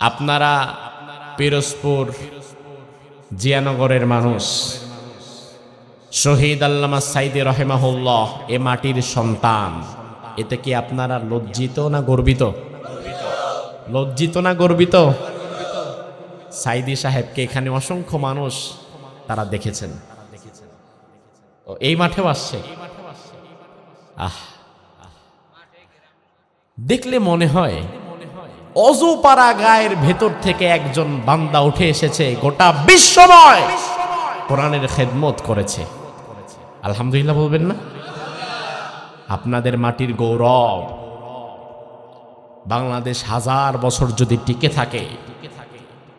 আপনারা পিরোজপুর জিয়ানগরের মানুষ, শহীদ আল্লামা সাইদি রহেমাহুল্লাহ এ মাটির সন্তান। এতে কি আপনারা লজ্জিত না গর্বিত? লজ্জিত না গর্বিত? সাইদি সাহেবকে এখানে অসংখ্য মানুষ তারা দেখেছেন, এই মাঠেও আসছে। দেখলে মনে হয় অজুপাড়া গায়ের ভেতর থেকে একজন বান্দা উঠে এসেছে, গোটা বিশ্বময় কোরআনের খেদমত করেছে। আলহামদুলিল্লাহ বলবেন না? আপনাদের মাটির গৌরব। বাংলাদেশ 1000 বছর যদি টিকে থাকে,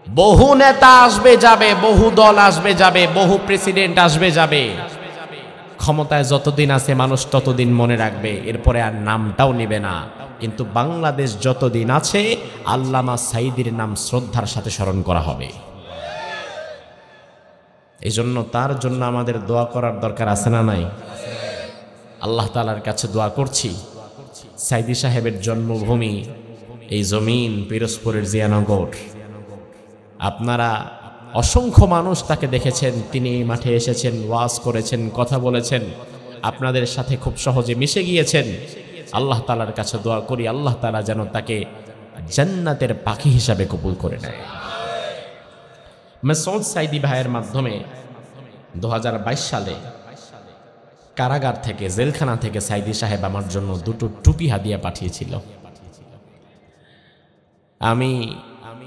বহু নেতা আসবে যাবে, বহু দল আসবে যাবে, বহু প্রেসিডেন্ট আসবে যাবে, ক্ষমতায় যতদিন আছে মানুষ ততদিন মনে রাখবে, এরপরে আর নামটাও নেবে না। কিন্তু বাংলাদেশ যতদিন আছে আল্লামা সাইদির নাম শ্রদ্ধার সাথে স্মরণ করা হবে। এই জন্য তার জন্য আমাদের দোয়া করার দরকার আছে না নাই? আল্লাহ তাআলার কাছে দোয়া করছি, সাইদি সাহেবের জন্মভূমি এই জমিন পিরোজপুরের জিয়ানগর। আপনারা অসংখ্য মানুষ তাকে দেখেছেন, তিনি এই মাঠে এসেছেন, ওয়াজ করেছেন, কথা বলেছেন, আপনাদের সাথে খুব সহজে মিশে গিয়েছেন। আল্লাহ তাআলার কাছে দোয়া করি, আল্লাহ তাআলা যেন তাকে জান্নাতের পাখি হিসাবে কবুল করে নেয়। মাসউদ সাইদি ভাইয়ের মাধ্যমে 2022 সালে কারাগার থেকে, জেলখানা থেকে সাইদি সাহেব আমার জন্য 2টো টুপি হাদিয়া পাঠিয়েছিল। আমি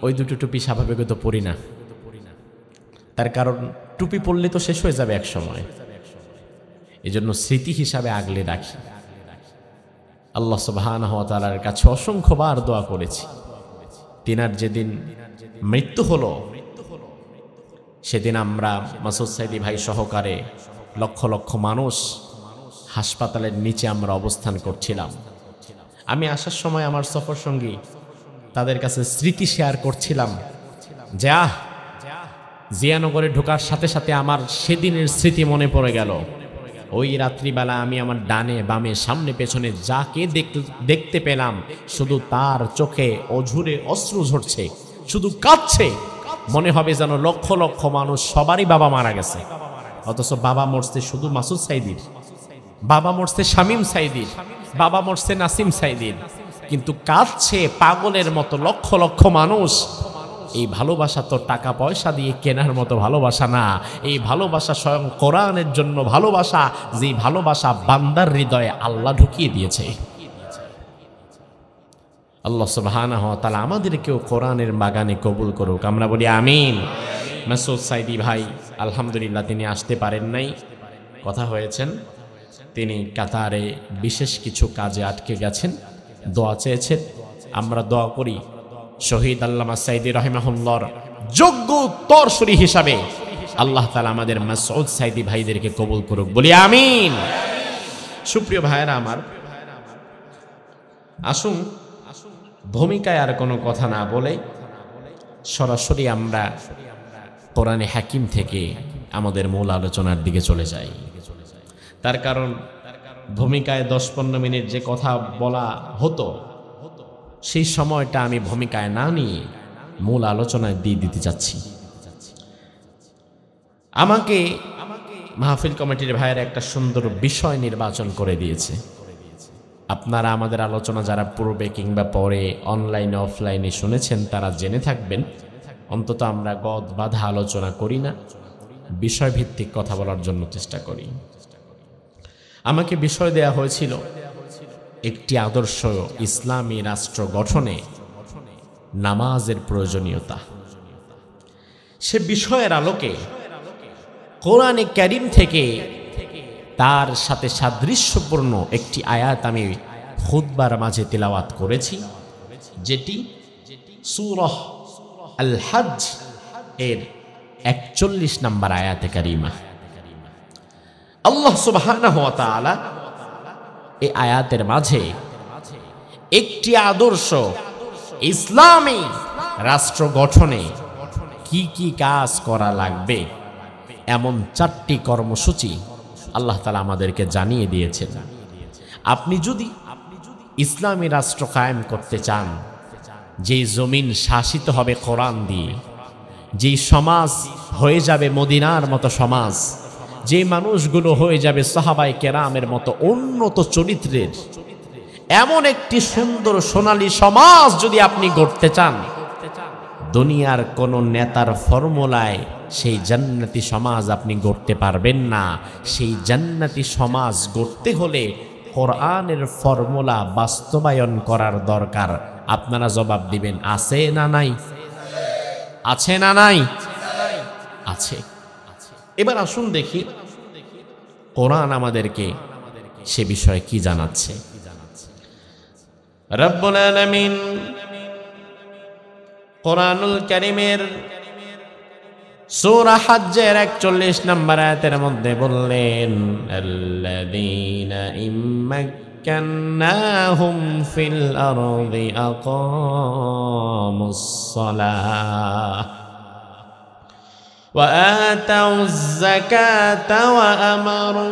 ওই 2টো টুপি স্বাভাবিকত পরি না, তার কারণ টুপি পরলে তো শেষ হয়ে যাবে এক সময়, এজন্য স্মৃতি হিসাবে আগলে রাখি। আল্লাহ সুবহানাহু ওয়া তাআলার কাছে অসংখ্যবার দোয়া করেছি। তিনার যেদিন মৃত্যু হলো সেদিন আমরা মাসউদ সাইদি ভাই সহকারে লক্ষ লক্ষ মানুষ হাসপাতালের নিচে আমরা অবস্থান করছিলাম। আমি আসার সময় আমার সফর সঙ্গী তাদের কাছে স্মৃতি শেয়ার করছিলাম যে জিয়ানগরে ঢোকার সাথে সাথে আমার সেদিনের স্মৃতি মনে পড়ে গেল। ওই রাত্রিবেলা আমি আমার ডানে বামে সামনে পেছনে যাকে দেখতে পেলাম, শুধু তার চোখে অঝুরে অশ্রু ঝরছে, শুধু কাঁদছে। মনে হবে যেন লক্ষ লক্ষ মানুষ সবারই বাবা মারা গেছে, অথচ বাবা মরছে শুধু মাসুদ সাইদির, বাবা মরছে শামীম সাইদির, বাবা মরছে নাসিম সাইদির, কিন্তু কাঁদছে পাগলের মতো লক্ষ লক্ষ মানুষ। এই ভালোবাসা তো টাকা পয়সা দিয়ে কেনার মতো ভালোবাসা না, এই ভালোবাসা স্বয়ং কোরআনের জন্য ভালোবাসা, যে ভালোবাসা বান্দার হৃদয়ে আল্লাহ ঢুকিয়ে দিয়েছে। আল্লাহ সুবহানাহু ওয়া তাআলা আমাদেরকেও কোরআনের বাগানে কবুল করুক, আমরা বলি আমিন। মাসউদ সাইদি ভাই আলহামদুলিল্লাহ তিনি আসতে পারেন নাই, কথা হয়েছেন, তিনি কাতারে বিশেষ কিছু কাজে আটকে গেছেন, দোয়া চেয়েছেন। আমরা দোয়া করি শহীদ আল্লামা সাইদি রহিমাহুল্লাহর যোগ্য উত্তরসূরি হিসাবে আল্লাহ তাআলা আমাদের মাসউদ সাইদি ভাইদেরকে কবুল করুক, বলি আমিন। সুপ্রিয় ভাইয়েরা আমার, আসুন ভূমিকায় আর কোনো কথা না বলে সরাসরি আমরা কোরআনে হাকিম থেকে আমাদের মূল আলোচনার দিকে চলে যাই। তার কারণ ভূমিকায় 10-15 মিনিট যে কথা বলা হতো সেই সময়টা আমি ভূমিকায় না নিয়ে মূল আলোচনায় দিয়ে দিতে যাচ্ছি। আমাকে মাহফিল কমিটির ভাইয়ের একটা সুন্দর বিষয় নির্বাচন করে দিয়েছে। আপনারা আমাদের আলোচনা যারা পূর্বে কিংবা পরে অনলাইনে অফলাইনে শুনেছেন তারা জেনে থাকবেন, অন্তত আমরা গদ বাঁধা আলোচনা করি না, বিষয়ভিত্তিক কথা বলার জন্য চেষ্টা করি। আমাকে বিষয় দেয়া হয়েছিল একটি আদর্শ ইসলামী রাষ্ট্র গঠনে নামাজের প্রয়োজনীয়তা। সে বিষয়ের আলোকে কোরআনে কারীম থেকে তার সাথে সাদৃশ্যপূর্ণ একটি আয়াত আমি খুতবার মাঝে তিলাওয়াত করেছি, যেটি সূরা আল হজ এর 41 নম্বর আয়াতে কারিমা। আল্লাহ সুবহানাহু ওয়া তাআলা এই আয়াতের মাঝে একটি আদর্শ ইসলামী রাষ্ট্র গঠনে কি কি কাজ করা লাগবে এমন 4টি কর্মসূচি আল্লাহ তাআলা আমাদেরকে জানিয়ে দিয়েছেন। আপনি যদি ইসলামী রাষ্ট্র কায়েম করতে চান যেই জমিন শাসিত হবে কোরআন দিয়ে, যেই সমাজ হয়ে যাবে মদিনার মতো সমাজ, যে মানুষগুলো হয়ে যাবে সাহাবায়ে কেরামের মতো উন্নত চরিত্রের, এমন একটি সুন্দর সোনালী সমাজ যদি আপনি গড়তে চান, দুনিয়ার কোন নেতার ফর্মুলায় সেই জান্নাতি সমাজ আপনি গড়তে পারবেন না। সেই জান্নাতি সমাজ গড়তে হলে কোরআনের ফর্মুলা বাস্তবায়ন করার দরকার। আপনারা জবাব দিবেন, আছে না নাই? আছে না নাই? আছে। এবার আসুন দেখি কোরআন আমাদেরকে সে বিষয়ে কি জানাচ্ছে। রব্বুল আলামিন কোরআনুল কারীমের সূরা হজ্জের 41 নম্বর আয়াতের মধ্যে বললেন, আল্লাযীনা ইম্মাক্কান্নাহুম ফিল আরদি আকামুস সালাহ ওয়া আতাউয যাকাতা ওয়া আমারু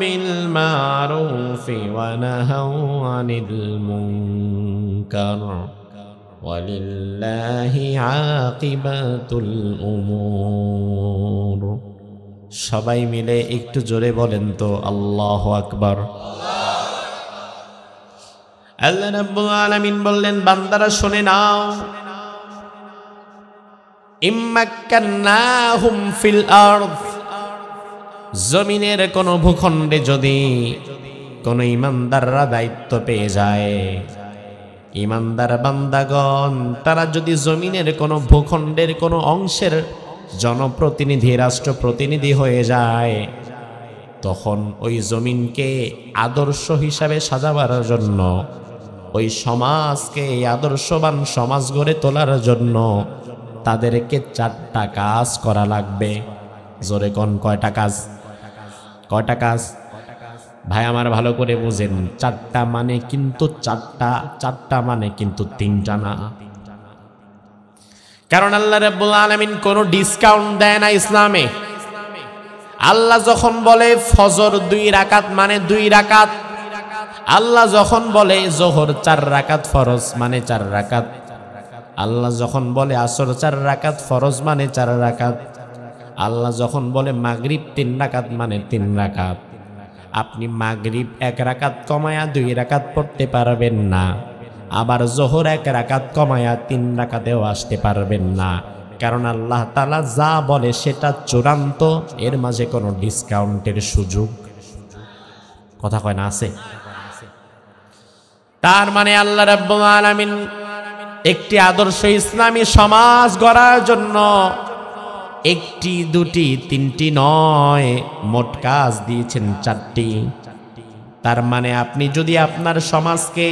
বিল মা'রুফি ওয়া নাহাউ আনিল মুনকার ওয়ালিল্লাহি আকিবাতুল উমুর। সবাই মিলে একটু জোরে বলেন তো আল্লাহু আকবার। আল্লাহ রাব্বুল আলামিন বললেন, বান্দারা শুনে নাও, ইম্মাক্কান্নাহুম ফিল আরদ, জমিনের কোন ভূখণ্ডে যদি কোন ইমানদাররা দায়িত্ব পেয়ে যায়, ইমানদার বান্দাগণ তারা যদি জমিনের কোন ভূখণ্ডের কোন অংশের জনপ্রতিনিধি, রাষ্ট্রপ্রতিনিধি হয়ে যায়, তখন ওই জমিনকে আদর্শ হিসাবে সাজাবার জন্য, ওই সমাজকে আদর্শবান সমাজ গড়ে তোলার জন্য তাদেরকে 4টা কাজ করা লাগবে। জোরে কোন কয়টা কাজ? কয়টা কাজ ভাই আমার ভালো করে বুঝেন। 4টা মানে কিন্তু 4টা মানে কিন্তু 3টা না। কারণ আল্লাহ রাব্বুল আলামিন কোনো ডিসকাউন্ট দেয় না ইসলামে। আল্লাহ যখন বলে ফজর 2 রাকাত মানে 2 রাকাত, আল্লাহ যখন বলে যোহর 4 রাকাত ফরজ মানে 4 রাকাত, আল্লাহ যখন বলে আসর 4 রাকাত ফরজ মানে 4 রাকাত, আল্লাহ যখন বলে মাগরিব 3 রাকাত মানে 3 রাকাত। আপনি মাগরিব 1 রাকাত কমায়া 2 রাকাত পড়তে পারবেন না, আবার যোহর 1 রাকাত কমায়া 3 রাকাতেও আসতে পারবেন না। কারণ আল্লাহ তাআলা যা বলে সেটা চূড়ান্ত, এর মাঝে কোনো ডিসকাউন্টের সুযোগ, কথা কয় না, আছে। তার মানে আল্লাহ রাব্বুল আলামিন একটি আদর্শ ইসলামী সমাজ গড়ার জন্য 1টি 2টি 3টি নয়, মোট কাজ দিয়েছেন 4টি। তার মানে আপনি যদি আপনার সমাজকে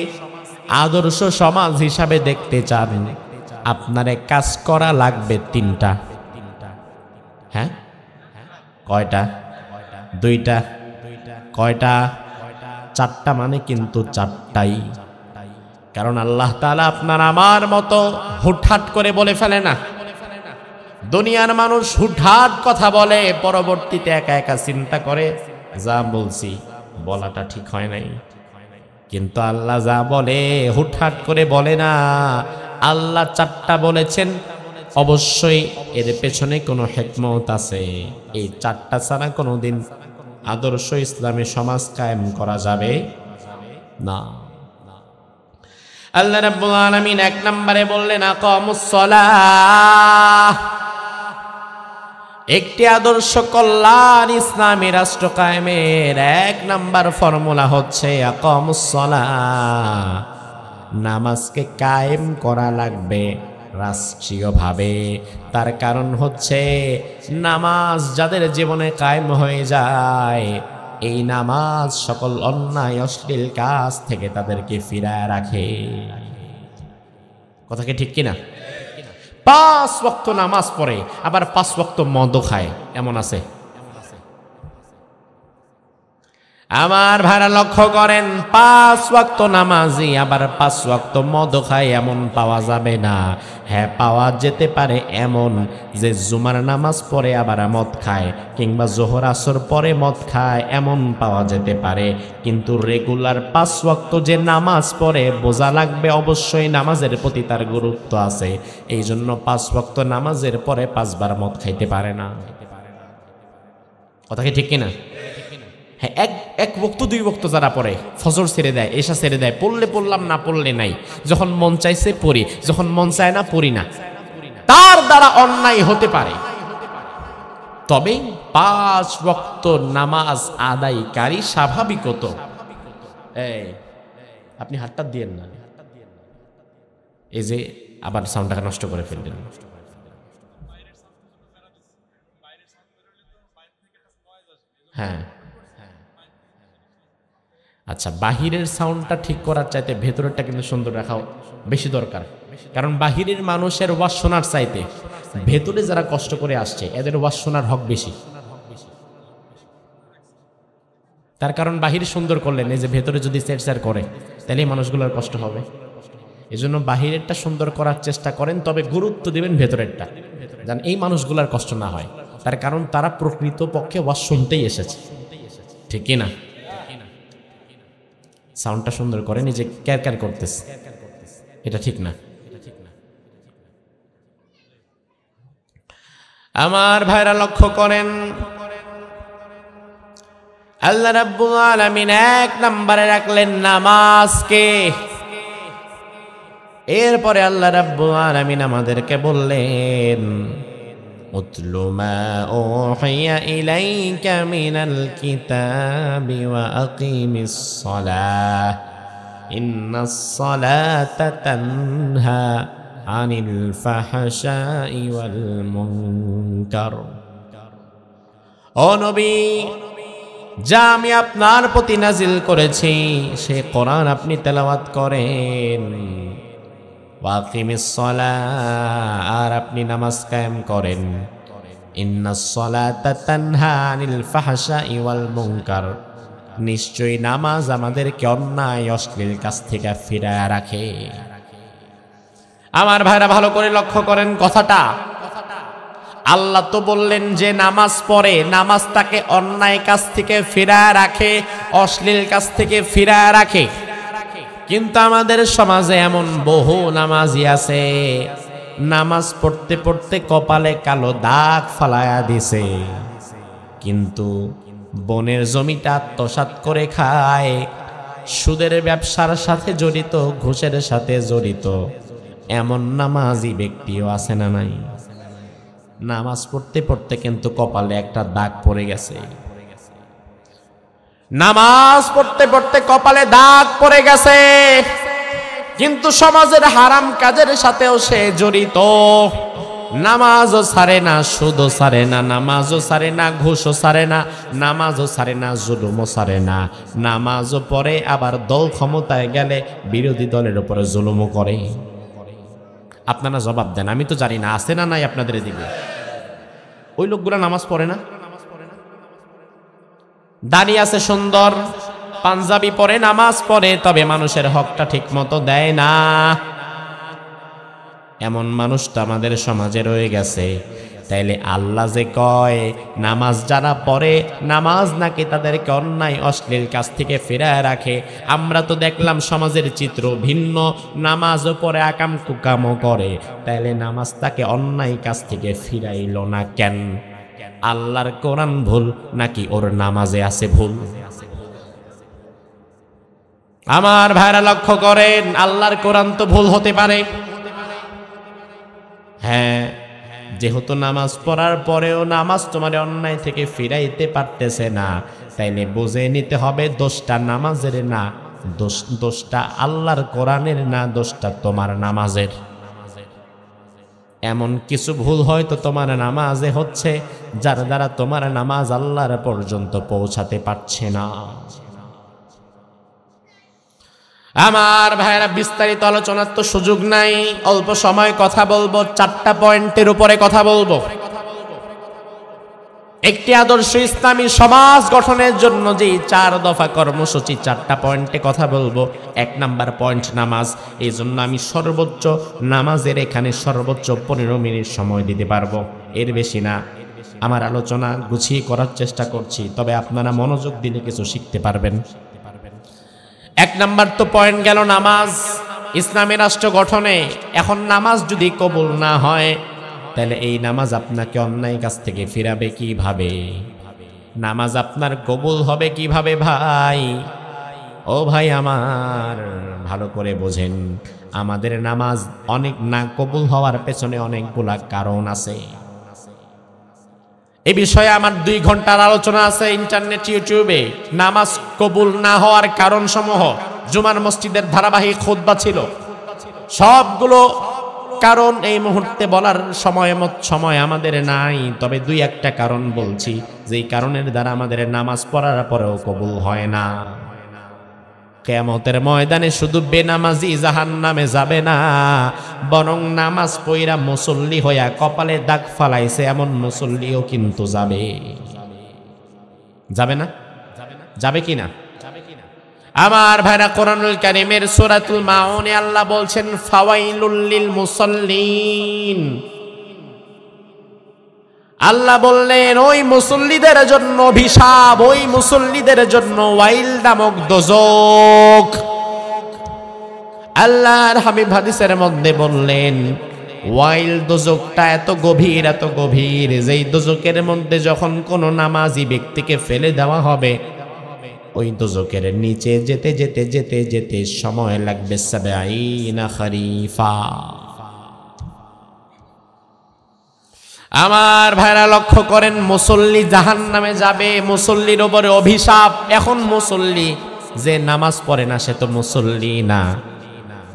আদর্শ সমাজ হিসাবে দেখতে চান, আপনার কাজ করা লাগবে 3টা। হ্যাঁ, কয়টা? 2টা। কয়টা? 4টা মানে কিন্তু 4টাই। কারণ আল্লাহ তাআলা আপনার আমার মতো হুটহাট করে বলে ফেলে না। দুনিয়ার মানুষ হুটহাট কথা বলে, পরবর্তীতে একা একা চিন্তা করে যা বলছি বলাটা ঠিক হয় নাই। কিন্তু আল্লাহ যা বলে হুটহাট করে বলে না। আল্লাহ 4টা বলেছেন, অবশ্যই এর পেছনে কোনো হিকমত আছে। এই 4টা ছাড়া কোনোদিন আদর্শ ইসলামী সমাজ কায়েম করা যাবে না। আল্লাহ রাব্বুল আলামিন 1 নম্বরে বললেন আকামুস সালাহ। একটি আদর্শ কল্যাণ ইসলামী রাষ্ট্র কায়েমের 1 নম্বর ফর্মুলা হচ্ছে আকামুস সালাহ। নামাজকে কায়েম করা লাগবে রাষ্ট্রীয়ভাবে। তার কারণ হচ্ছে নামাজ যাদের জীবনে কায়েম হয়ে যায়, এই নামাজ সকল অন্যায় অশ্লীল কাজ থেকে তাদেরকে ফিরায় রাখে। কথা কি ঠিক কিনা? 5 ওয়াক্ত নামাজ পড়ে, আবার 5 ওয়াক্ত মদও খায়, এমন আছে। আমার ভাইরা লক্ষ্য করেন, 5 ওয়াক্ত নামাজি আবার 5 ওয়াক্ত মদ খায় এমন পাওয়া যাবে না। হ্যাঁ, পাওয়া যেতে পারে এমন যে জুমার নামাজ পড়ে আবার মদ খায়, কিংবা জোহর আসর পরে মদ খায়, এমন পাওয়া যেতে পারে। কিন্তু রেগুলার 5 ওয়াক্ত যে নামাজ পড়ে, বোঝা লাগবে অবশ্যই নামাজের প্রতি তার গুরুত্ব আছে। এই জন্য 5 ওয়াক্ত নামাজের পরে 5 বার মদ খাইতে পারে না। কথা কি ঠিক কিনা? হ্যাঁ, এক বক্ত 2 বক্ত যারা পড়ে, ফজর ছেড়ে দেয়, এশা ছেড়ে দেয়, পড়লে পড়লাম, না পড়লে নাই, যখন মন চাইছে পড়ি, যখন মন চায় না পড়ি না, তার দ্বারা অন্যায় হতে পারে। তবে 5 ওয়াক্ত নামাজ আদায়কারী স্বাভাবিকত, এই আপনি হাতটা দিয়েন না, এই যে আবার সাউন্ডটাকে নষ্ট করে ফেললেন। হ্যাঁ, আচ্ছা, বাহিরের সাউন্ডটা ঠিক করার চাইতে ভেতরেরটা কিন্তু সুন্দর রাখা বেশি দরকার। কারণ বাহিরের মানুষের ওয়াজ শোনার চাইতে ভেতরে যারা কষ্ট করে আসছে এদের ওয়াজ শোনার হক বেশি। তার কারণ বাহির সুন্দর করলেন, এই যে ভেতরে যদি চেরচার করে তাহলে এই মানুষগুলোর কষ্ট হবে। এই জন্য বাহিরেরটা সুন্দর করার চেষ্টা করেন, তবে গুরুত্ব দিবেন ভেতরেরটা, যেন এই মানুষগুলার কষ্ট না হয়। তার কারণ তারা প্রকৃত পক্ষে ওয়াজ শুনতেই এসেছে, ঠিক কিনা? সাউন্ডটা সুন্দর করে, নিজে ক্যার করতেছে, এটা ঠিক না। আমার ভাইরা লক্ষ্য করেন, আল্লাহ রাব্বুল আলামিন 1 নম্বরে রাখলেন নামাজকে। এরপরে আল্লাহ রাব্বুল আলামিন আমাদেরকে বললেন, উতলু মা উহিয়া ইলাইকা মিনাল কিতাবি ওয়া আকিমিস সালাহ ইন্নাস সালাতা তানহা আনিল ফাহশাই ওয়াল মুনকার। ও নবী, যা আমি আপনার প্রতি নাজিল করেছি সে কোরআন আপনি তেলাওয়াত করেন। ওয়াকিমিস সালাহ, আর আপনি নামাজ কায়েম করেন। ইন্নাস সালাতা তানহা আনিল ফাহশাই ওয়াল মুনকার, নিশ্চয়ই নামাজ আমাদেরকে অন্যায় অশ্লীল কাজ থেকে ফিরায় রাখে। আমার ভাইরা ভালো করে লক্ষ্য করেন কথাটা। আল্লাহ তো বললেন যে নামাজ পড়ে, নামাজ তাকে অন্যায় কাজ থেকে ফিরায় রাখে, অশ্লীল কাজ থেকে ফিরায় রাখে। কিন্তু আমাদের সমাজে এমন বহু নামাজি আছে, নামাজ পড়তে পড়তে কপালে কালো দাগ ফালায়া দিছে, কিন্তু বনের জমিটা আত্মসাৎ করে খায়, সুদের ব্যবসার সাথে জড়িত, ঘুষের সাথে জড়িত, এমন নামাজি ব্যক্তিও আছে না নাই? নামাজ পড়তে পড়তে কিন্তু কপালে একটা দাগ পড়ে গেছে। নামাজ পড়তে পড়তে কপালে দাগ পড়ে গেছে, কিন্তু সমাজের হারাম কাজের সাথেও সে জড়িত। নামাজও ছাড়ে না, সুদও ছাড়ে না, নামাজও ছাড়ে না, ঘুষও ছাড়ে না, নামাজও ছাড়ে না, জুলুমও ছাড়ে না। নামাজও পড়ে, আবার দল ক্ষমতায় গেলে বিরোধী দলের উপরে জুলুমও করে। আপনারা জবাব দেন, আমি তো জানি না আছে না নাই আপনাদের দিকে। ওই লোকগুলা নামাজ পড়ে না, দাঁড়িয়ে আছে সুন্দর, পাঞ্জাবি পরে নামাজ পড়ে, তবে মানুষের হকটা ঠিক মতো দেয় না। এমন মানুষটা আমাদের সমাজে রয়ে গেছে। তাইলে আল্লাহ যে কয় নামাজ যারা পড়ে, নামাজ নাকি তাদেরকে অন্যায় অশ্লীল কাজ থেকে ফেরায় রাখে। আমরা তো দেখলাম সমাজের চিত্র ভিন্ন, নামাজও পড়ে আকাম কুকামও করে, তাইলে নামাজ তাকে অন্যায় কাজ থেকে ফিরাইল না কেন? আল্লাহর কোরআন ভুল নাকি ওর নামাজে আছে ভুল? আমার ভাইরা লক্ষ্য করেন, আল্লাহর কোরআন তো ভুল হতে পারে, হ্যাঁ, যেহেতু নামাজ পড়ার পরেও নামাজ তোমার অন্যায় থেকে ফিরাইতে পারতেছে না, তাইলে বুঝে নিতে হবে দোষটা নামাজের না, দোষটা আল্লাহর কোরআনের না, দোষটা তোমার নামাজের। এমন কিছু ভুল হয়তো তোমার নামাজে হচ্ছে, যার দ্বারা তোমার নামাজ আল্লাহর পর্যন্ত পৌঁছাতে পারছে না। আমার ভাইয়েরা, বিস্তারিত আলোচনার তো সুযোগ নাই, অল্প সময় কথা বলবো, 4টা পয়েন্টের উপরে কথা বলবো। একটি আদর্শ ইসলামী সমাজ গঠনের জন্য যে 4 দফা কর্মসূচি, 4টা পয়েন্টে কথা বলবো। 1 নাম্বার পয়েন্ট নামাজ। এই জন্য আমি সর্বোচ্চ নামাজের এখানে সর্বোচ্চ 15 মিনিট সময় দিতে পারবো, এর বেশি না। আমার আলোচনা গুছিয়ে করার চেষ্টা করছি, তবে আপনারা মনোযোগ দিলে কিছু শিখতে পারবেন। 1 নাম্বার তো পয়েন্ট গেল নামাজ ইসলামী রাষ্ট্র গঠনে। এখন নামাজ যদি কবুল না হয়, তাহলে এই নামাজ আপনাকে অন্যায় কাছ থেকে ফিরাবে কিভাবে? নামাজ আপনার কবুল হবে কিভাবে ভাই? ও ভাই আমার, ভালো করে বোঝেন, আমাদের নামাজ অনেক না কবুল হওয়ার পেছনে অনেকগুলা কারণ আছে। এই বিষয়ে আমার 2 ঘন্টার আলোচনা আছে ইন্টারনেট, ইউটিউবে। নামাজ কবুল না হওয়ার কারণ সমূহ, জুমার মসজিদের ধারাবাহিক খুতবা ছিল। সবগুলো কারণ এই মুহূর্তে বলার সময় আমাদের নাই, তবে 2-1টা কারণ বলছি, যেই কারণের দ্বারা আমাদের নামাজ পড়ার পরেও কবুল হয় না। কিয়ামতের ময়দানে শুধু বেনামাজি জাহান্নামে যাবে না, বরং নামাজ পড়া মুসল্লি হইয়া কপালে দাগ ফালাইছে এমন মুসল্লিও কিন্তু যাবে। যাবে না? যাবে কি না? আমার ভাইরা, কোরআনুল কারীমের সূরাতুল মাউনে আল্লাহ বলছেন ফাওয়াইলুল লিল মুসাল্লিন। আল্লাহ বললেন ওই মুসল্লিদের জন্য অভিশাপ, ওই মুসল্লিদের জন্য ওয়াইল নামক দোজখ। আল্লাহর হাবিব হাদিসের মধ্যে বললেন ওয়াইল দোজখটা এত গভীর, এত গভীর, যেই দোজখের মধ্যে যখন কোনো নামাজি ব্যক্তিকে ফেলে দেওয়া হবে, ওই দোজখের নিচে যেতে যেতে যেতে যেতে সময় লাগবে 70 খরিফা। আমার ভাইরা লক্ষ্য করেন, মুসল্লি জাহান্নামে যাবে, মুসল্লির উপরে অভিশাপ। এখন মুসল্লি যে নামাজ পড়ে না সে তো মুসল্লি না।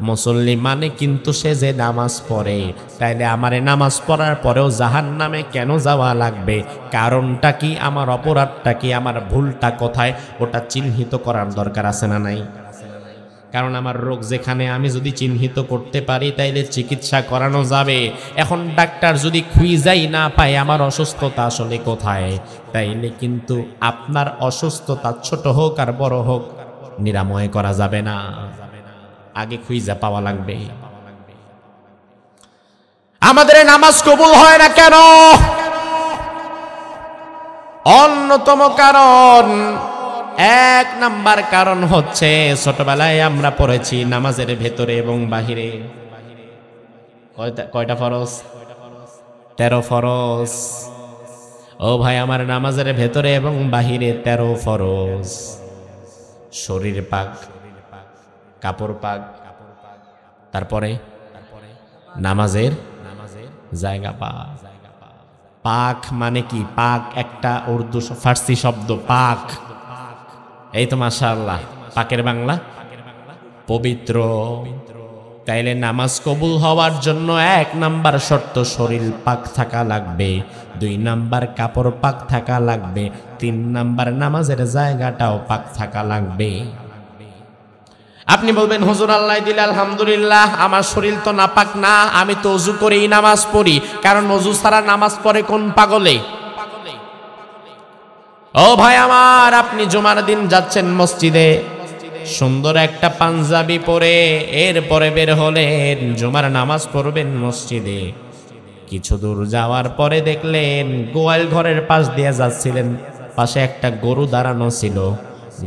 মুসল্লি মানে কিন্তু সে যে নামাজ পড়ে। তাইলে আমারে নামাজ পড়ার পরেও জাহান্নামে কেন যাওয়া লাগবে? কারণটা কি? আমার অপরাধটা কি? আমার ভুলটা কোথায়? ওটা চিহ্নিত করার দরকার আছে না নাই? কারণ আমার রোগ যেখানে আমি যদি চিহ্নিত করতে পারি, তাইলে চিকিৎসা করানো যাবে। এখন ডাক্তার যদি খুঁজেই না পায় আমার অসুস্থতা আসলে কোথায়, তাইলে কিন্তু আপনার অসুস্থতা ছোট হোক আর বড় হোক নিরাময় করা যাবে না, আগে খুঁজে পাওয়া লাগবে। আমাদের নামাজ কবুল হয় না কেন? অন্যতম কারণ, 1 নাম্বার কারণ হচ্ছে, ছোটবেলায় আমরা পড়েছি নামাজের ভেতরে এবং বাহিরে কয়টা ফরজ? 13 ফরজ। ও ভাই আমার, নামাজের ভেতরে এবং বাহিরে 13 ফরজ। শরীর পাক, কাপড় পাক, তারপরে নামাজের জায়গা পাক। পাক মানে কি? পাক একটা উর্দু ফার্সি শব্দ, পাক। এই তো মাশাআল্লাহ, পাকের বাংলা পবিত্র। তাইলে নামাজ কবুল হওয়ার জন্য 1 নাম্বার শর্ত শরীর পাক থাকা লাগবে, 2 নাম্বার কাপড় পাক থাকা লাগবে, 3 নাম্বার নামাজের জায়গাটাও পাক থাকা লাগবে। আপনি বলবেন হুজুর আল্লাহ দিলে আলহামদুলিল্লাহ, আমার শরীর তো নাপাক না, আমি তো ওযু করেই নামাজ পড়ি। কারণ ওযু ছাড়া নামাজ পড়ে কোন পাগলে? ও ভাই আমার, আপনি জুমার দিন যাচ্ছেন মসজিদে, সুন্দর একটা পাঞ্জাবি পরে এরপরে বের হলেন, জুমার নামাজ পড়বেন মসজিদে। কিছু দূর যাওয়ার পরে দেখলেন গোয়াল ঘরের পাশ দিয়ে যাচ্ছিলেন, পাশে একটা গরু দাঁড়ানো ছিল।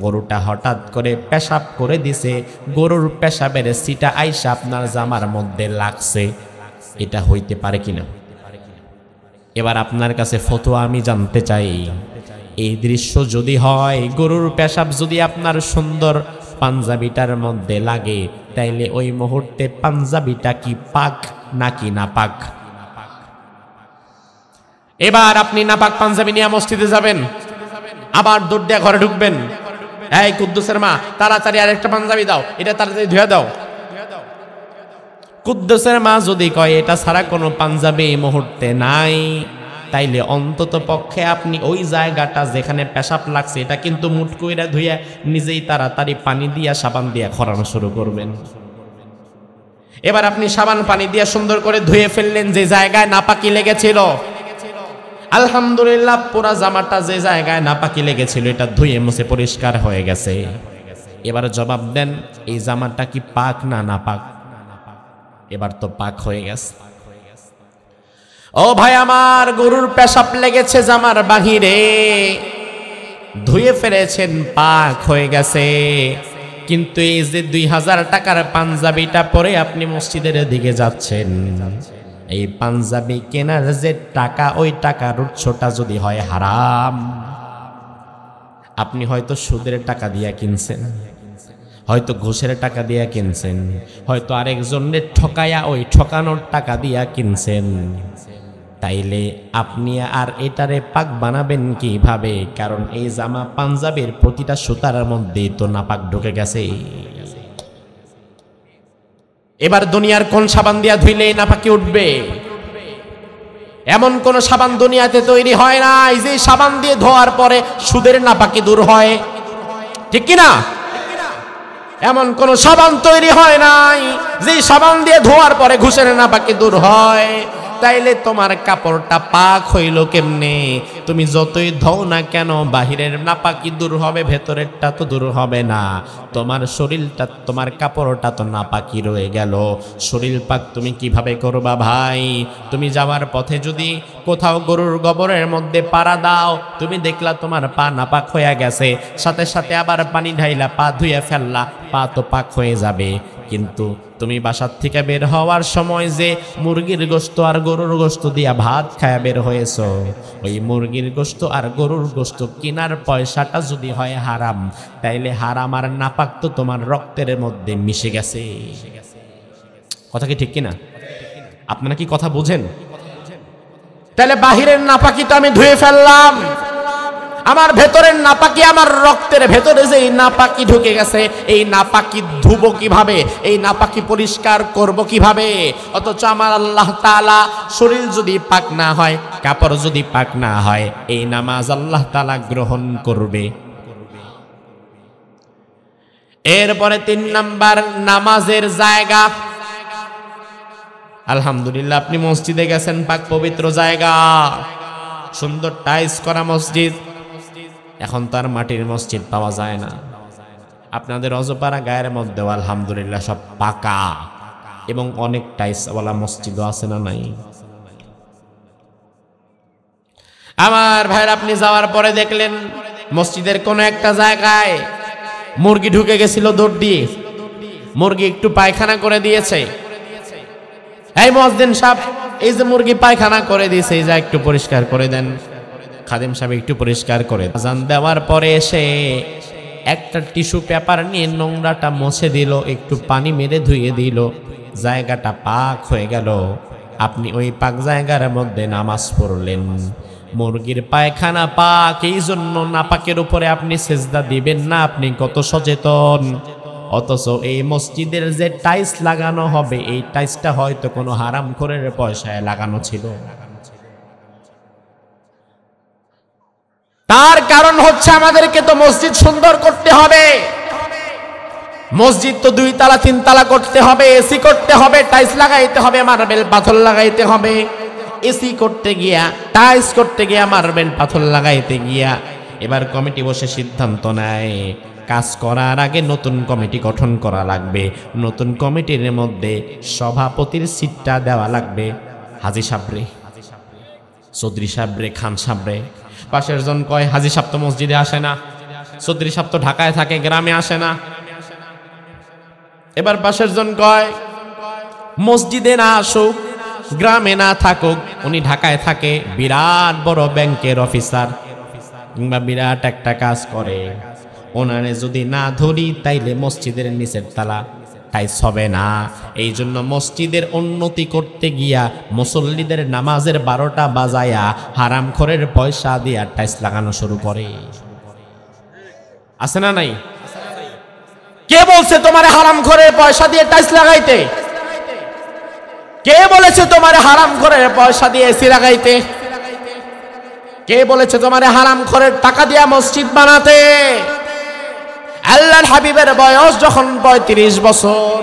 গরুটা হঠাৎ করে পেশাব করে দিছে, গরুর পেশাবের সিটা আইসা আপনার জামার মধ্যে লাগছে। এটা হইতে পারে কিনা? এবার আপনার কাছে ফতোয়া আমি জানতে চাই। এই দৃশ্য যদি হয়, গরুর পেশাব যদি আপনার সুন্দর পাঞ্জাবিটার মধ্যে লাগে, তাইলে ওই মুহূর্তে পাঞ্জাবিটা কি পাক নাকি নাপাক? এবার আপনি নাপাক পাঞ্জাবি নিয়ে মসজিদে যাবেন, আবার দৌড় দিয়ে ঘরে ঢুকবেন। এই কুদ্দুসের মা, তাড়াতাড়ি আরেকটা পাঞ্জাবি দাও, এটা তাড়াতাড়ি ধুয়ে দাও। কুদ্দুসের মা যদি কয় এটা ছাড়া কোনো পাঞ্জাবি এই মুহূর্তে নাই, তাইলে অন্তত পক্ষে আপনি ওই জায়গাটা যেখানে পেশাব লাগছে এটা কিন্তু মুট কইরা ধুইয়া নিজেই তাড়াতাড়ি পানি দিয়া সাবান দিয়া খরানো শুরু করবেন। এবার আপনি সাবান পানি দিয়া সুন্দর করে ধুয়ে ফেললেন যে জায়গায় নাপাকি লেগেছিল। আলহামদুলিল্লাহ পুরা জামাটা যে জায়গায় নাপাকি লেগেছিল এটা ধুয়ে মুছে পরিষ্কার হয়ে গেছে। এবার জবাব দেন, এই জামাটা কি পাক না নাপাক? এবার তো পাক হয়ে গেছে। ও ভাই আমার, গরুর পেশাব লেগেছে জামার বাহিরে, ধুয়ে ফেলেছেন, পাক হয়ে গেছে। কিন্তু এই যে 2000 টাকার পাঞ্জাবিটা পরে আপনি মসজিদের দিকে যাচ্ছেন, এই পাঞ্জাবি কেনার যে টাকা, ওই টাকার উৎসটা যদি হয় হারাম, আপনি হয়তো সুদের টাকা দিয়া কিনছেন, হয়তো ঘুষের টাকা দিয়া কিনছেন, হয়তো আরেকজনের ঠকায়া ওই ঠকানোর টাকা দিয়া কিনছেন, তাইলে আপনি আর এটারে পাক বানাবেন কিভাবে? কারণ এই জামা পাঞ্জাবির প্রতিটা সুতার মধ্যে তো নাপাক ঢুকে গেছে। এবার দুনিয়ার কোন সাবান দিয়া ধুইলে নাপাকি উঠবে? এমন কোন সাবান দুনিয়াতে তৈরি হয় না যে সাবান দিয়ে ধোয়ার পরে সুদের নাপাকি দূর হয়, ঠিক কিনা? এমন কোন সাবান তৈরি হয় নাই যে সাবান দিয়ে ধোয়ার পরে ঘুষের নাপাকি দূর হয়। তাইলে তোমার কাপড়টা পাক হইল কেমনে? তুমি যতই ধোও না কেন, বাহিরের নাপাকি দূর হবে, ভেতরেরটা তো দূর হবে না। তোমার শরীরটা, তোমার কাপড়টা তো নাপাকি রয়ে গেল। শরীর পাক তুমি কিভাবে করবা ভাই? তুমি যাওয়ার পথে যদি কোথাও গরুর গোবরের মধ্যে পাড়া দাও, তুমি দেখলা তোমার পা নাপাক হয়ে গেছে, সাথে সাথে আবার পানি ঢাইলা পা ধুয়ে ফেললা, পা তো পাক হয়ে যাবে। কিন্তু তুমি বাসার থেকে বের হওয়ার সময় যে মুরগির গোশত আর গরুর গোশত দিয়া ভাত খায়া বের হয়েছ, ওই মুরগির গোশত আর গরুর গোশত কেনার পয়সাটা যদি হয় হারাম, তাইলে হারাম আর নাপাক তো তোমার রক্তের মধ্যে মিশে গেছে। কথা কি ঠিক কিনা? আপনারা কি কথা বুঝেন? তাহলে বাহিরের নাপাকি তো আমি ধুয়ে ফেললাম, আমার ভেতরের নাপাকি, আমার রক্তের ভেতরে যে নাপাকি ঢুকে গেছে, এই নাপাকি ধুবো কিভাবে? এই নাপাকি পরিষ্কার করব কিভাবে? অথচ আমার আল্লাহ তাআলা শরীর যদি পাক না হয়, কাপড় যদি পাক না হয়, এই নামাজ আল্লাহ তাআলা গ্রহণ করবে? এরপরে 3 নাম্বার, নামাজের জায়গা। আলহামদুলিল্লাহ আপনি মসজিদে গেছেন, পাক পবিত্র জায়গা, সুন্দর টাইলস করা মসজিদ। এখন তো আর মাটির মসজিদ পাওয়া যায় না। আপনাদের অজপাড়া গায়ের মধ্যেও আলহামদুলিল্লাহ সব পাকা, এবং অনেক টাইলসওয়ালা মসজিদও আছে না নাই? আমার ভাইয়ের, আপনি যাওয়ার পরে দেখলেন মসজিদের কোন একটা জায়গায় মুরগি ঢুকে গেছিল দৌড় দিয়ে, মুরগি একটু পায়খানা করে দিয়েছে। এই মুয়াজ্জিন সাহেব, এই যে মুরগি পায়খানা করে দিয়েছে, এই যা একটু পরিষ্কার করে দেন। খাদেম সাহেব একটু পরিষ্কার করে আজান দেওয়ার পরে এসে একটা টিস্যু পেপার নিয়ে নোংরাটা মুছে দিল, একটু পানি মেরে ধুয়ে দিল, জায়গাটা পাক হয়ে গেল। আপনি ওই পাক জায়গার মধ্যে নামাজ পড়লেন। মুরগির পায়খানা পাক, এই জন্য নাপাকের উপরে আপনি সেজদা দিবেন না। আপনি কত সচেতন! অথচ এই মসজিদের যে টাইলস লাগানো হবে, এই টাইলসটা হয়তো কোনো হারামখোরের পয়সায় লাগানো ছিল। তার কারণ হচ্ছে আমাদেরকে তো মসজিদ সুন্দর করতে হবে, মসজিদ তো 2 তলা 3 তলা করতে হবে, এসি করতে হবে, টাইলস লাগাইতে হবে, মার্বেল পাথর লাগাইতে হবে। এসি করতে গিয়া, টাইলস করতে গিয়া, মার্বেল পাথর লাগাইতে গিয়া এবার কমিটি বসে সিদ্ধান্ত নেয়, কাজ করার আগে নতুন কমিটি গঠন করা লাগবে। নতুন কমিটির মধ্যে সভাপতির সিটটা দেওয়া লাগবে হাজী সাহেবরে, চৌধুরী সাহেবরে, খান সাহেবরে। পাশের জন কয়, হাজী সাহেব তো মসজিদে আসে না, চৌধুরী সাহেব তো ঢাকায় থাকে, গ্রামে আসে না। এবার পাশের জন কয়, মসজিদে না আসুক, গ্রামে না থাকুক, উনি ঢাকায় থাকে, বিরাট বড় ব্যাংকের অফিসার কিংবা বিরাট একটা কাজ করে, ওনারে যদি না ধরি তাইলে মসজিদের নিচের তালা টাইলস হবে না। এই জন্য মসজিদের উন্নতি করতে গিয়া মুসল্লিদের নামাজের 12টা বাজায়া হারামখোরের পয়সা দিয়া টাইলস লাগানো শুরু করে। আছে না নাই? কে বলছে তোমারে হারামখোরের পয়সা দিয়ে টাইলস লাগাইতে? কে বলেছে তোমারে হারামখোরের পয়সা দিয়ে এসি লাগাইতে? কে বলেছে তোমারে হারামখোরের টাকা দিয়া মসজিদ বানাতে? আল্লাহর হাবিবের বয়স যখন 35 বছর,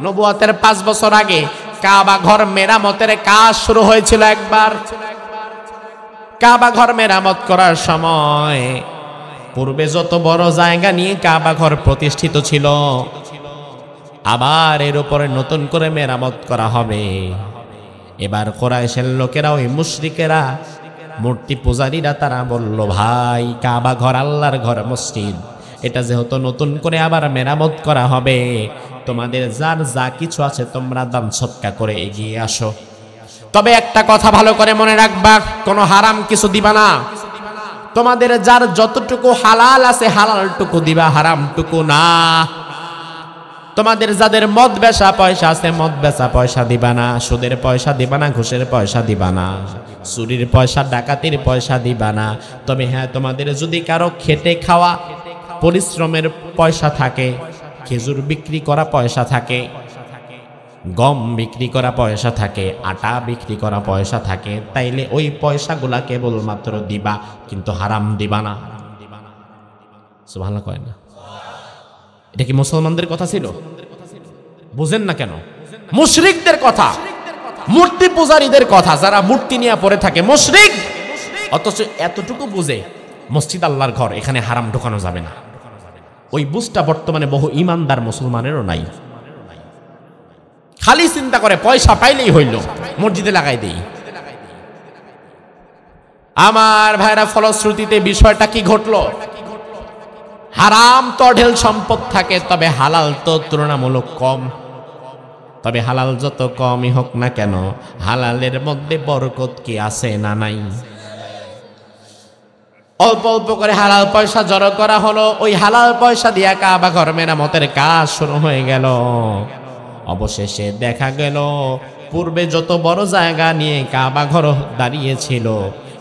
নবুয়তের 5 বছর আগে কাবা ঘর মেরামতের কাজ শুরু হয়েছিল একবার। কাবা ঘর মেরামত করার সময় পূর্বে যত বড় জায়গা নিয়ে কাবা ঘর প্রতিষ্ঠিত ছিল, আবার এর উপরে নতুন করে মেরামত করা হবে। এবার কুরাইশের লোকেরা, ওই মুশরিকেরা, মূর্তি পূজারীরা, তারা বলল, ভাই কাবা ঘর আল্লাহর ঘর, মসজিদ, এটা যেহেতু নতুন করে আবার মেরামত করা হবে, তোমাদের যার যা কিছু আছে তোমরা দান সদকা করে এগিয়ে আসো। তবে একটা কথা ভালো করে মনে রাখবা, কোনো হারাম কিছু দিবা না। তোমাদের যার যতটুকু হালাল আছে হালালটুকু দিবা, হারামটুকু না। তোমাদের যাদের মদ বেচা পয়সা আছে মদ বেচা পয়সা দিবা না, সুদের পয়সা দিবা না, ঘুষের পয়সা দিবা না, চুরির পয়সা, ডাকাতির পয়সা দিবা না। তবে হ্যাঁ, তোমাদের যদি কারো খেটে খাওয়া পরিশ্রমের পয়সা থাকে, খেজুর বিক্রি করা পয়সা থাকে, গম বিক্রি করা পয়সা থাকে, আটা বিক্রি করা পয়সা থাকে, তাইলে ওই পয়সাগুলা কেবলমাত্র দিবা, কিন্তু হারাম দিবা না। সুবহানাল্লাহ কয় না? এটা কি মুসলমানদের কথা ছিল? বুঝেন না কেন? মুশরিকদের কথা, মূর্তি পূজারীদের কথা, যারা মূর্তি নিয়ে পড়ে থাকে, মুশরিক, অথচ এতটুকু বুঝে মসজিদ আল্লাহর ঘর, এখানে হারাম ঢোকানো যাবে না। ওই বুঝটা বর্তমানে বহু ইমানদার মুসলমানেরও নাই। খালি চিন্তা করে পয়সা পাইলেই হইল, মসজিদে লাগাই দেই। আমার ভাইরা, ফলশ্রুতিতে বিষয়টা কি ঘটলো? হারাম তো ঢেল সম্পদ থাকে, তবে হালাল তো তুলনামূলক কম। তবে হালাল যত কমই হোক না কেন, হালালের মধ্যে বরকত কি আছে না নাই? অল্প অল্প করে হালাল পয়সা জড়ো করা হলো, ওই হালাল পয়সা দিয়া কাবা ঘর মেরামতের কাজ শুরু হয়ে গেল। অবশেষে দেখা গেল পূর্বে যত বড় জায়গা নিয়ে কাবা ঘর দাঁড়িয়েছিল,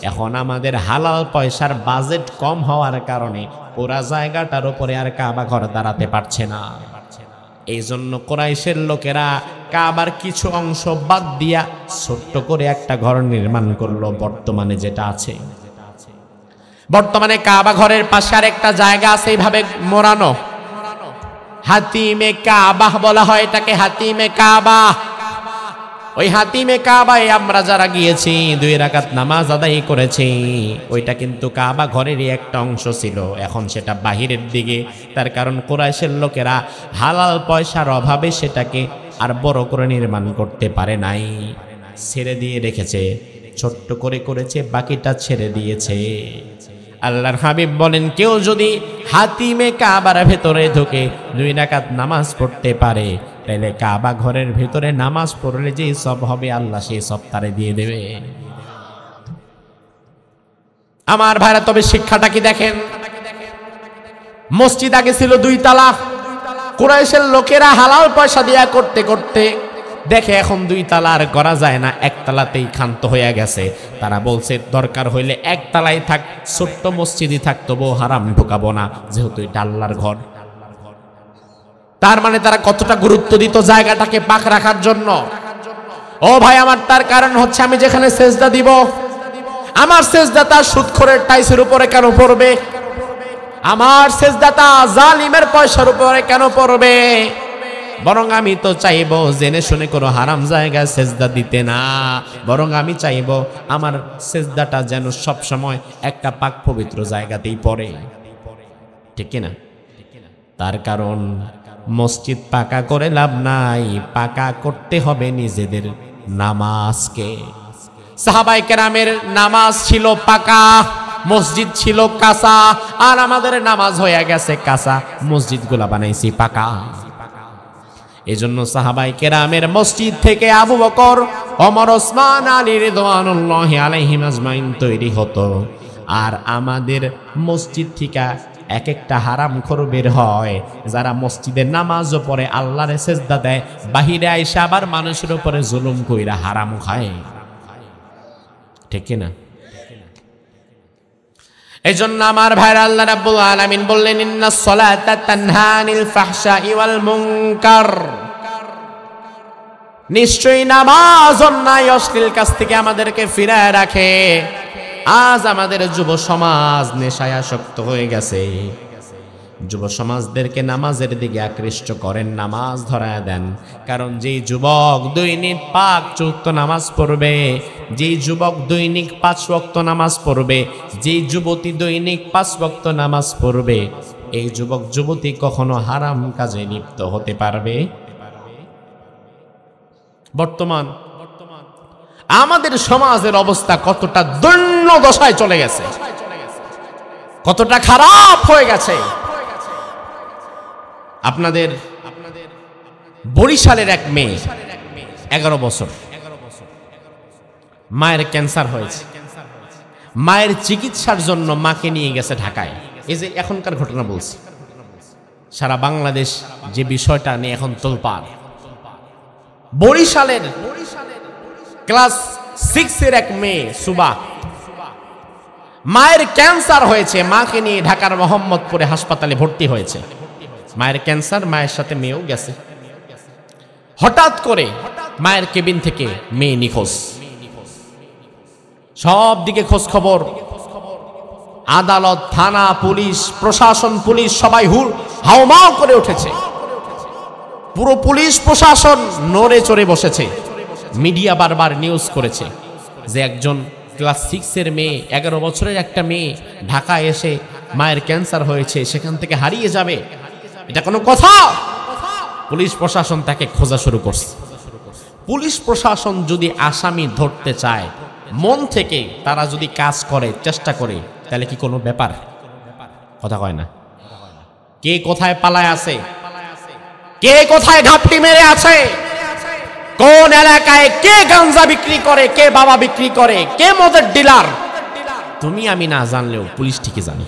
এখন আমাদের হালাল পয়সার বাজেট কম হওয়ার কারণে পুরা জায়গাটার উপরে আর কাবা ঘর দাঁড়াতে পারছে না। এই জন্য কুরাইশের লোকেরা কাবার কিছু অংশ বাদ দিয়া ছোট্ট করে একটা ঘর নির্মাণ করলো, বর্তমানে যেটা আছে। বর্তমানে কাবা ঘরের পাশে আর একটা জায়গা আছে এইভাবে মোড়ানো, হাতিমে কাবা বলা হয় এটাকে, হাতিমে কাবা। ওই হাতিমে কাবায় আমরা যারা গিয়েছি, 2 রাকাত নামাজ আদায় করেছি, ওইটা কিন্তু কাবা ঘরেরই একটা অংশ ছিল। এখন সেটা বাহিরের দিকে, তার কারণ কুরাইশের লোকেরা হালাল পয়সার অভাবে সেটাকে আর বড় করে নির্মাণ করতে পারে নাই, ছেড়ে দিয়ে রেখেছে, ছোট্ট করে করেছে, বাকিটা ছেড়ে দিয়েছে। আল্লাহর হাবিব বলেন, কেউ যদি হাতিমে কাবার ভেতরে ঢুকে 2 রাকাত নামাজ পড়তে পারে, তাহলে কাবা ঘরের ভেতরে নামাজ পড়লে যে সব হবে, আল্লাহ সেই সব তারে দিয়ে দেবে। আমার ভাইরা, তবে শিক্ষাটা কি দেখেন? মসজিদ আগে ছিল 2 তালা, কুরাইশের লোকেরা হালাল পয়সা দিয়া করতে করতে দেখে এখন 2 তালা আর করা যায় না, 1 তালাতেই ক্ষান্ত হয়ে গেছে। তারা বলছে দরকার হইলে 1 তালাই থাক, ছোট্ট মসজিদই থাক, তবু হারাম ঢোকাবো না, যেহেতু এটা আল্লাহর ঘর। তার মানে তারা কতটা গুরুত্ব দিত জায়গাটাকে পাক রাখার জন্য। ও ভাই আমার, তার কারণ হচ্ছে আমি যেখানে সেজদা দিব, আমার সেজদাটা সুদখোরের টাইসের উপরে কেন পড়বে? আমার সেজদাটা জালিমের পয়সার উপরে কেন পড়বে? বরং আমি তো চাইবো জেনে শুনে কোনো হারাম জায়গায় সেজদা দিতে না, বরং আমি চাইবো আমার সেজদাটা যেন সব সময় একটা পাক পবিত্র জায়গাতেই পড়ে, ঠিক কিনা? তার কারণ মসজিদ পাকা করে লাভ নাই, পাকা করতে হবে নিজেদের নামাজকে। সাহাবায়ে কেরামের নামাজ ছিল পাকা, মসজিদ ছিল কাঁচা, আর আমাদের নামাজ হয়ে গেছে কাঁচা, মসজিদগুলা বানাইছি পাকা। এজন্য সাহাবায়ে কেরামের মসজিদ থেকে আবু বকর, ওমর, ওসমান, আলী রিদওয়ানুল্লাহি আলাইহিম আজমাইন তৈরি হতো। আর আমাদের মসজিদ থেকে এক একটা হারামখোর বের হয়, যারা মসজিদে নামাজও পড়ে, আল্লাহর সেজদা দেয়, বাহিরে আইসা আবার মানুষের উপরে জুলুম কইরা হারাম খায়, ঠিক না? এজন্য আমার ভাইরা, আল্লাহ রাব্বুল আলামিন বললেন, ইন্নাস সালাতা তানহা আনিল ফাহশাই ওয়াল মুনকার, নিশ্চয়ই নামাজ অন্যায় অশ্লীল কাজ থেকে আমাদেরকে ফিরায় রাখে। আজ আমাদের যুব সমাজ নেশায় আসক্ত হয়ে গেছে, যুব সমাজদেরকে নামাজের দিকে আকৃষ্ট করেন, নামাজ ধরায় দেন। কারণ যেই যুবক দৈনিক 5 ওয়াক্ত নামাজ পড়বে, যেই যুবক দৈনিক 5 ওয়াক্ত নামাজ পড়বে, যেই যুবতী দৈনিক 5 ওয়াক্ত নামাজ পড়বে, এই যুবক যুবতী কখনো হারাম কাজে লিপ্ত হতে পারবে। বর্তমান আমাদের সমাজের অবস্থা কতটা দৈন্য দশায় চলে গেছে, কতটা খারাপ হয়ে গেছে। আপনাদের বরিশালের এক মেয়ে 11 বছর, মায়ের ক্যান্সার হয়েছে। মায়ের চিকিৎসার জন্য মাকে নিয়ে গেছে ঢাকায়। এই যে এখনকার ঘটনা বলছি, সারা বাংলাদেশ যে বিষয়টা নিয়ে এখন তোলপাড়। বরিশালের ক্লাস 6 এর এক মেয়ে সুবা, মায়ের ক্যান্সার হয়েছে, মাকে নিয়ে ঢাকার মোহাম্মদপুরে হাসপাতালে ভর্তি হয়েছে। মায়ের ক্যান্সার, মায়ের সাথে মেয়েও গেছে। হঠাৎ করে মায়ের কেবিন থেকে মেয়ে নিখোঁজ। সব দিকে খোঁজ খবর, আদালত, থানা, পুলিশ প্রশাসন, পুলিশ সবাই হাউমাউ করে উঠেছে। পুরো পুলিশ প্রশাসন নড়ে চড়ে বসেছে। মিডিয়া বারবার নিউজ করেছে যে একজন ক্লাস 6 এর মেয়ে, 11 বছরের একটা মেয়ে ঢাকায় এসে মায়ের ক্যান্সার হয়েছে, সেখান থেকে হারিয়ে যাবে, এটা কোনো কথা? পুলিশ প্রশাসন তাকে খোঁজা শুরু করছে। পুলিশ প্রশাসন যদি আসামি ধরতে চায়, মন থেকে তারা যদি কাজ করে, চেষ্টা করে, তাহলে কি কোনো ব্যাপার? কথা কয় না। কে কোথায় পালায় আছে, কে কোথায় ঘাপটি মেরে আছে, কোন এলাকায় কে গাঞ্জা বিক্রি করে, কে বাবা বিক্রি করে, কে মদের ডিলার, তুমি আমি না জানলেও পুলিশ ঠিকই জানে।